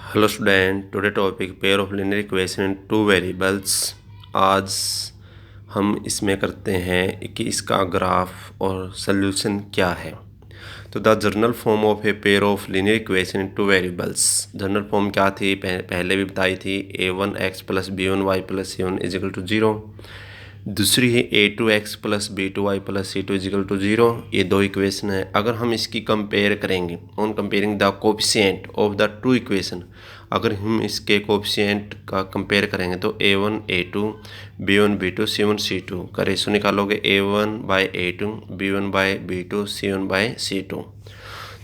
Hello student, today topic pair of linear equation in two variables. आज हम इसमें करते हैं कि इसका ग्राफ और सॉल्यूशन क्या है। तो the general form of a pair of linear equation in two variables, general form क्या थी पहले भी बताई थी। a1x plus b1y plus c1 is equal to 0। दूसरी है a2x plus b2y plus c2 is equal to 0। ये दो इक्वेशन है। अगर हम इसकी कंपेयर करेंगे on comparing the coefficient of the two equation, अगर हम इसके कोफिशिएंट का कंपेयर करेंगे तो a1 a2 b1 b2 c1 c2 का रेशो निकालोगे a1 by a2 b1 by b2 c1 by c2।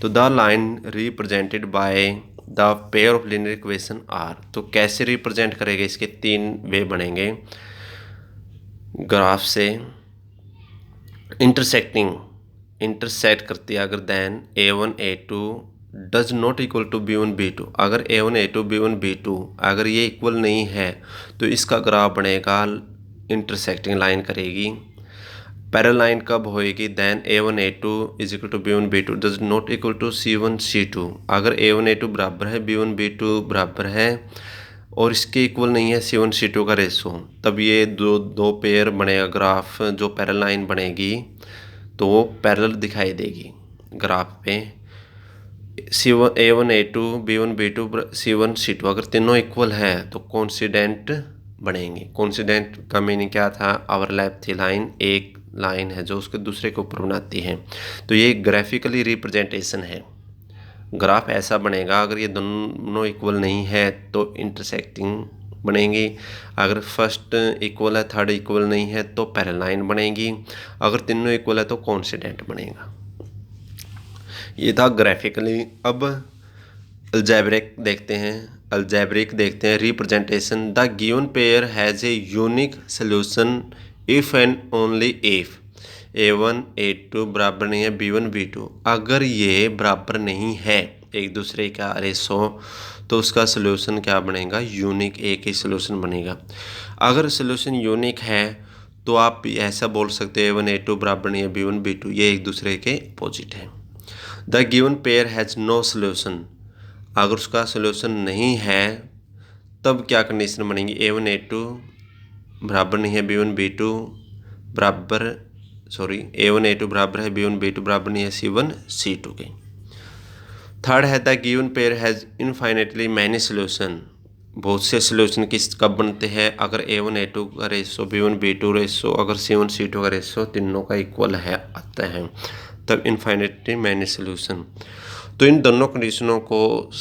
तो the line represented by the pair of linear equation are, तो कैसे रिप्रेजेंट करेंगे, इसके तीन वे बनेंगे। ग्राफ से इंटरसेक्ट करती है अगर then a1 a2 does not equal to b1 b2, अगर a1 a2 b1 b2 अगर ये इक्वल नहीं है तो इसका ग्राफ बनेगा इंटरसेक्टिंग लाइन करेगी। पैरेलल लाइन कब होएगी, then a1 a2 is equal to b1 b2 does not equal to c1 c2, अगर a1 a2 बराबर है b1 b2 बराबर है और इसके इक्वल नहीं है c1 c2 का रेशो, तब ये दो पेयर बनेगा। ग्राफ जो पैरेलल लाइन बनेगी तो वो पैरेलल दिखाई देगी ग्राफ पे। c1 a1 a2 b1 b2 c1 c2 अगर तीनों इक्वल है तो कोइंसिडेंट बनेंगे। कोइंसिडेंट का मीनिंग क्या था, ओवरलैप थी लाइन, एक लाइन है जो उसके दूसरे के ऊपर बनाती है। तो ये ग्राफिकली रिप्रेजेंटेशन है। ग्राफ ऐसा बनेगा, अगर ये दोनों इक्वल नहीं है तो इंटरसेक्टिंग बनेगी, अगर फर्स्ट इक्वल है थर्ड इक्वल नहीं है तो पैरेलल लाइन बनेगी, अगर तीनों इक्वल है तो कोइंसिडेंट बनेगा। ये था ग्राफिकली। अब अलजेब्रिक देखते हैं representation. The given pair has a unique solution if and only if a1 a2 बराबर नहीं है b1 b2, अगर ये बराबर नहीं है एक दूसरे का रेशो तो उसका सोल्यूशन क्या बनेगा, यूनिक, एक ही सोल्यूशन बनेगा। अगर सोल्यूशन यूनिक है तो आप ऐसा बोल सकते हैं a1 a2 बराबर नहीं है b1 b2, ये एक दूसरे के अपोजिट है। The given pair has no solution, अगर उसका सोल्यूशन नहीं है तब क्या कंडीशन बनेगी, a1 a2 बराबर नहीं है b1 b2 बराबर a1 a2 बराबर है b1 b2 बराबर नहीं है c1 c2 के। थर्ड है the given pair has infinitely many solution, बहुत से सोल्यूशन किस कब बनते हैं, अगर a1 a2 का रेशो b1 b2 रेशो अगर c1 c2 का रेशो तीनों का इक्वल है आता है, तब इनफाइनेटली मैनी सोल्यूशन। तो इन दोनों कंडीशनों को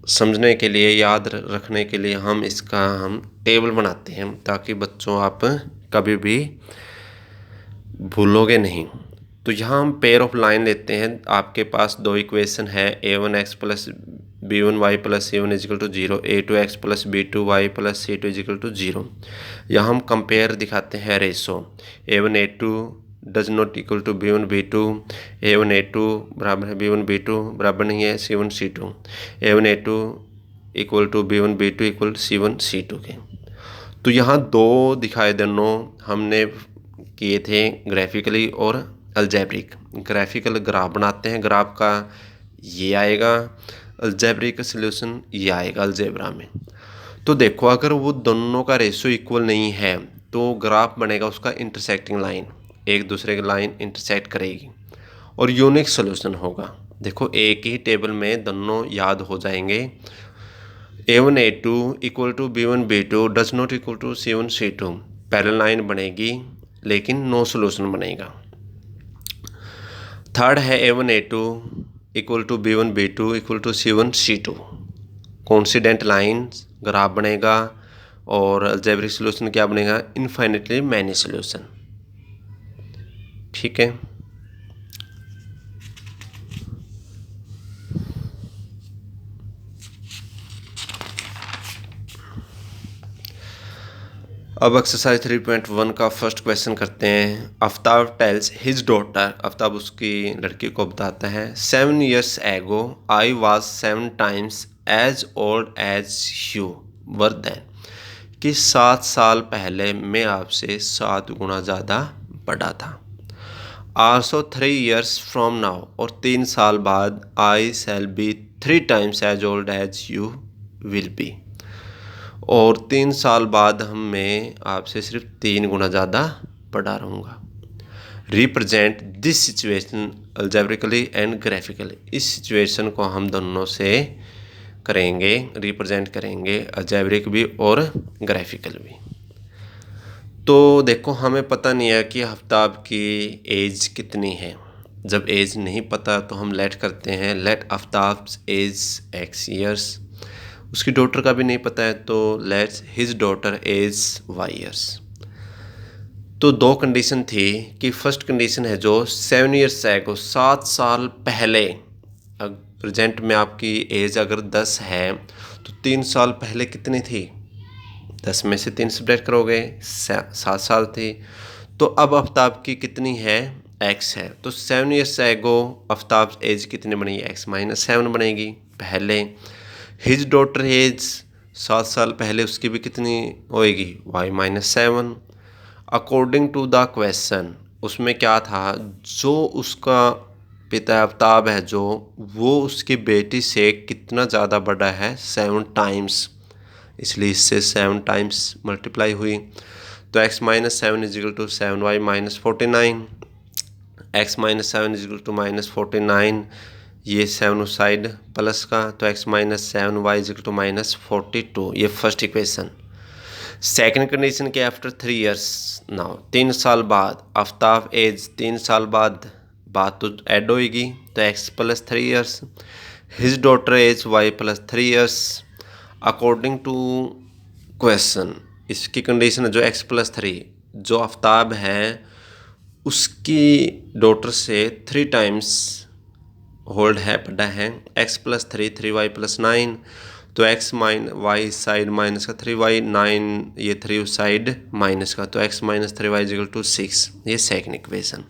समझने के लिए, याद रखने के लिए हम टेबल बनाते हैं ताकि बच्चों आप कभी भी भूलोगे नहीं। तो यहाँ हम पेयर ऑफ लाइन लेते हैं। आपके पास दो इक्वेशन है, a1x plus b1y plus c1 is equal to 0, a2x plus b2y plus c2 is equal to 0। यहाँ हम कंपेयर दिखाते हैं ratio, a1 a2 does not equal to b1 b2, a1 a2 बराबर है b1 b2 बराबर नहीं है c1 c2, a1 a2 equal to b1 b2 equal c1 c2 के। तो यहाँ दो दिखाए, दोनों हमने किए थे ग्राफिकली और अलजेब्रिक। ग्राफिकल ग्राफ बनाते हैं, ग्राफ का ये आएगा, अलजेब्रिक का सॉल्यूशन ये आएगा अलजेब्रा में। तो देखो, अगर वो दोनों का रेशो इक्वल नहीं है तो ग्राफ बनेगा उसका इंटरसेक्टिंग लाइन, एक दूसरे की लाइन इंटरसेक्ट करेगी और यूनिक सॉल्यूशन होगा। देखो एक ही टेबल में दोनों याद हो जाएंगे। a1 a2 equal to b1 b2 does not equal to c1 c2, parallel line बनेगी लेकिन नो सॉल्यूशन बनेगा। थर्ड है a1 a2 equal to b1 b2 equal to c1 c2, coincident line graph बनेगा और अलजेब्रिक सॉल्यूशन क्या बनेगा, infinitely many solution. ठीक है। अब एक्सरसाइज 3.1 का फर्स्ट क्वेश्चन करते हैं। Aftab tales his daughter, Aftab उसकी लड़की को बताता है, 7 years ago I was 7 times as old as you were then, कि 7 साल पहले मैं आपसे 7 गुना ज़्यादा बड़ा था। Also 3 years from now, और 3 साल बाद I shall be 3 times as old as you will be. और 3 साल बाद मैं आपसे सिर्फ 3 गुना ज़्यादा बड़ा रहूँगा। Represent this situation algebraically and graphically. इस सिचुएशन को हम दोनों से करेंगे, रिप्रेजेंट करेंगे, अलजेब्रिक भी और ग्राफिकल भी। तो देखो हमें पता नहीं है कि आफ्ताब की एज कितनी है। जब एज नहीं पता तो हम लेट करते हैं, let Aftab's age x years. उसकी डॉटर का भी नहीं पता है तो let's his daughter age y years. तो 2 कंडीशन थी कि फर्स्ट कंडीशन है जो 7 ईयर्स एगो, 7 साल पहले, प्रेजेंट में आपकी एज अगर 10 है तो 3 साल पहले कितनी थी, 10 में से 3 सब्ट्रैक्ट करोगे 7 साल थी। तो अब आफ्ताब की कितनी है, x है। तो 7 ईयर्स एगो आफ्ताब एज कितनी बनेगी, x माइनस 7 बनेगी पहले। हिज डॉटर एज 7 साल पहले उसकी भी कितनी होएगी, y minus 7। According to the question उसमें क्या था, जो उसका पिता आफ्ताब है जो, वो उसकी बेटी से कितना ज़्यादा बड़ा है, 7 टाइम्स, इसलिए इससे 7 टाइम्स मल्टीप्लाई हुई। तो x minus 7 is equal to 7y minus 49, x minus 7 is equal to minus 49, ये 7 उस साइड प्लस का, तो x minus 7y is equal to minus 42। ये फर्स्ट इक्वेशन। सेकेंड कंडीशन के आफ्टर 3 ईयर्स नाउ, 3 साल बाद आफ्ताब एज, 3 साल बाद बात तो ऐड होएगी तो x plus 3 years, his daughter age y plus 3 years. According to question इसकी कंडीशन है जो x प्लस 3, जो आफ्ताब है उसकी डॉटर से 3 टाइम्स होल्ड है, बड़ा है, x प्लस 3, 3y प्लस 9, तो x minus y side minus का 3y, 9 ये 3 उस साइड माइनस का, तो x minus 3y equal to 6। ये सेकंड इक्वेशन।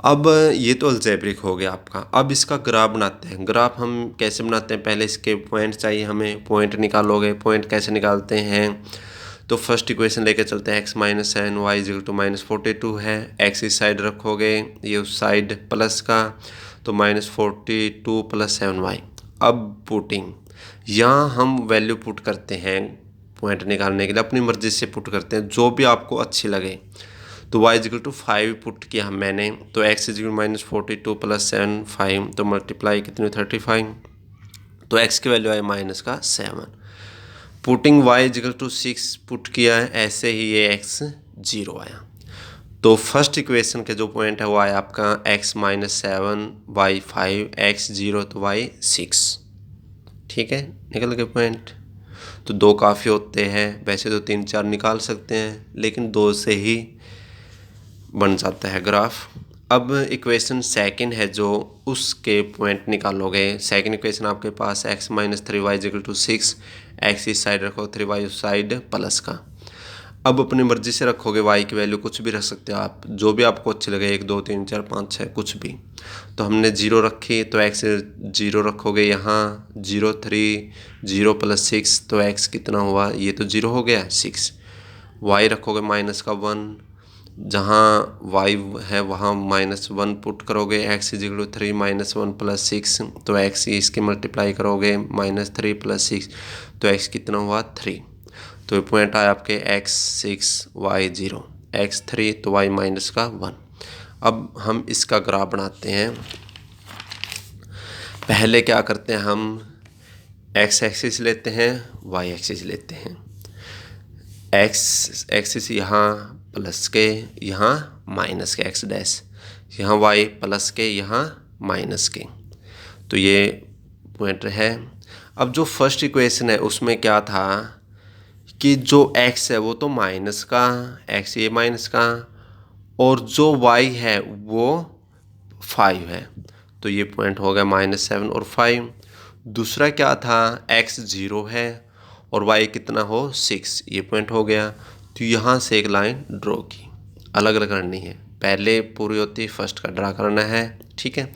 अब ये तो अलजेब्रिक हो गया आपका। अब इसका ग्राफ बनाते हैं। ग्राफ हम कैसे बनाते हैं, पहले इसके पॉइंट चाहिए हमें, पॉइंट निकालोगे। पॉइंट कैसे निकालते हैं, तो फर्स्ट इक्वेशन लेके चलते हैं, x minus 7 y equal to minus 42 है, x इस साइड रखोगे, ये उस साइड प्लस का, तो माइनस 42 प्लस 7y। अब पुटिंग, यहाँ हम वैल्यू पुट करते हैं पॉइंट निकालने के लिए, अपनी मर्जी से पुट करते हैं जो भी आपको अच्छी लगे। तो y इक्वल टू 5 पुट किया मैंने, तो x इक्वल माइनस 42 प्लस 7 5, तो मल्टीप्लाई कितनी 35, तो x की वैल्यू आई माइनस का 7। Putting y equal to 6 put किया है, ऐसे ही ये x 0 आया। तो फर्स्ट इक्वेशन के जो पॉइंट है वो आया आपका x माइनस 7 y 5 x 0 तो y 6। ठीक है, निकल गए पॉइंट। तो 2 काफ़ी होते हैं, वैसे तो 3 4 निकाल सकते हैं लेकिन 2 से ही बन जाता है ग्राफ। अब इक्वेशन सेकंड है जो, उसके पॉइंट निकालोगे। सेकंड इक्वेशन आपके पास x minus 3y equal to 6, x इस साइड रखो, 3y उस साइड प्लस का। अब अपनी मर्जी से रखोगे, y की वैल्यू कुछ भी रख सकते हो आप, जो भी आपको अच्छी लगे, 1 2 3 4 5 6 कुछ भी। तो हमने 0 रखी, तो x 0 रखोगे यहाँ, 0 3 0 प्लस 6, तो x कितना हुआ, ये तो 0 हो गया 6। y रखोगे माइनस का 1, जहाँ y है वहाँ माइनस 1 पुट करोगे, x is equal to 3 minus 1 plus 6, तो x इसकी मल्टीप्लाई करोगे माइनस 3 प्लस 6, तो x कितना हुआ 3। तो पॉइंट आया आपके x 6 y 0, x 3 तो y माइनस का 1। अब हम इसका ग्राफ बनाते हैं। पहले क्या करते हैं, हम x एक्सिस लेते हैं, y एक्सिस लेते हैं। x एक्सिस यहाँ प्लस के, यहाँ माइनस के, x डैश, यहाँ y प्लस के, यहाँ माइनस के, तो ये पॉइंट है। अब जो फर्स्ट इक्वेशन है उसमें क्या था कि जो x है वो तो माइनस का, x ये माइनस का, और जो y है वो 5 है, तो ये पॉइंट हो गया माइनस 7 और 5। दूसरा क्या था, x 0 है और y कितना हो 6, ये पॉइंट हो गया। तो यहाँ से एक लाइन ड्रॉ की, अलग अलग करनी है, पहले पूरी होती फर्स्ट का ड्रा करना है। ठीक है,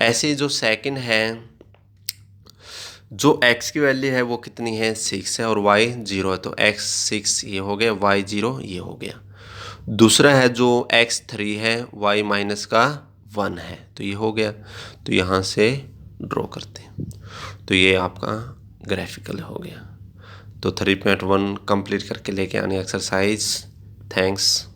ऐसे ही जो सेकंड है, जो x की वैल्यू है वो कितनी है 6 है और y 0 है, तो x 6 ये हो गया, y 0 ये हो गया। दूसरा है जो x 3 है, y माइनस का 1 है, तो ये हो गया। तो यहाँ से ड्रॉ करते हैं, तो ये आपका ग्राफिकल हो गया। तो 3.1 कंप्लीट करके लेके आने एक्सरसाइज। थैंक्स।